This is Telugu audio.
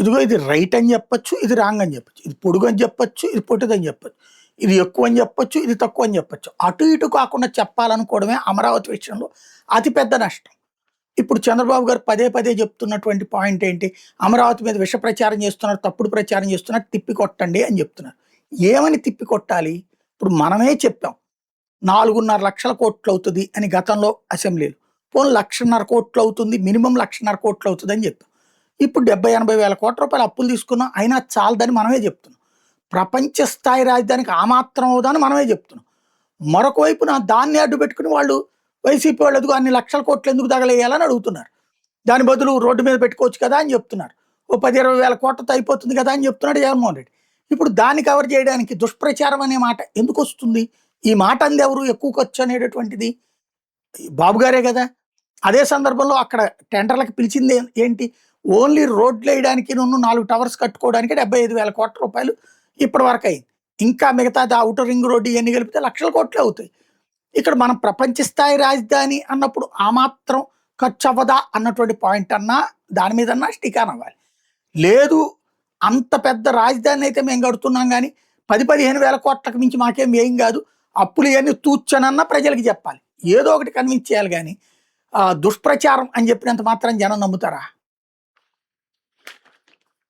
ఇదిగో ఇది రైట్ అని చెప్పొచ్చు, ఇది రాంగ్ అని చెప్పొచ్చు. ఇది పొడుగు అని చెప్పొచ్చు, ఇది పొట్టిదని చెప్పొచ్చు. ఇది ఎక్కువ అని చెప్పొచ్చు, ఇది తక్కువ అని చెప్పొచ్చు. అటు ఇటు కాకుండా చెప్పాలనుకోవడమే అమరావతి విషయంలో అతిపెద్ద నష్టం. ఇప్పుడు చంద్రబాబు గారు పదే పదే చెప్తున్నటువంటి పాయింట్ ఏంటి? అమరావతి మీద విష ప్రచారం చేస్తున్నారు, తప్పుడు ప్రచారం చేస్తున్నారు, తిప్పికొట్టండి అని చెప్తున్నారు. ఏమని తిప్పికొట్టాలి? ఇప్పుడు మనమే చెప్పాం. 4.5 లక్షల కోట్లు అవుతుంది అని గతంలో అసెంబ్లీలో. పోనీ 1,50,000 కోట్లు అవుతుంది, మినిమం 1,50,000 కోట్లు అవుతుంది అని చెప్పాం. ఇప్పుడు 70-80 వేల కోట్ల రూపాయలు అప్పులు తీసుకున్నాం, అయినా చాలదని మనమే చెప్తున్నాం. ప్రపంచ స్థాయి రాజధానికి ఆ మాత్రం అవుదని మనమే చెప్తున్నాం. మరొక వైపున దాన్ని అడ్డు పెట్టుకుని వాళ్ళు వైసీపీ వాళ్ళు ఎదుగు అన్ని లక్షల కోట్లు ఎందుకు తగలేయాలని అడుగుతున్నారు. దాని బదులు రోడ్డు మీద పెట్టుకోవచ్చు కదా అని చెప్తున్నారు. ఓ 10-20 వేల కోట్లతో అయిపోతుంది కదా అని చెప్తున్నాడు జగన్మోహన్ రెడ్డి. ఇప్పుడు దాన్ని కవర్ చేయడానికి దుష్ప్రచారం అనే మాట ఎందుకు వస్తుంది? ఈ మాట అంది ఎవరు? ఎక్కువ ఖర్చు అనేటటువంటిది బాబు గారే కదా. అదే సందర్భంలో అక్కడ టెండర్లకు పిలిచింది ఏంటి? ఓన్లీ రోడ్లు వేయడానికి 4 టవర్స్ కట్టుకోవడానికి 75 వేల కోట్ల రూపాయలు ఇప్పటి వరకు అయింది. ఇంకా మిగతాది ఔటర్ రింగ్ రోడ్డు ఇవన్నీ కలిపితే లక్షల కోట్లే అవుతాయి. ఇక్కడ మనం ప్రపంచ స్థాయి రాజధాని అన్నప్పుడు ఆ మాత్రం ఖర్చు అవ్వదా అన్నటువంటి పాయింట్ అన్నా దాని మీదన్నా స్టికాన్ అవ్వాలి. లేదు, అంత పెద్ద రాజధాని అయితే మేము కడుతున్నాం కానీ 10-15 వేల కోట్లకు మించి మాకేం ఏం కాదు, అప్పులు ఇవన్నీ తూర్చనన్నా ప్రజలకి చెప్పాలి. ఏదో ఒకటి కన్విన్స్ చేయాలి కానీ దుష్ప్రచారం అని చెప్పినంత మాత్రం జనం నమ్ముతారా?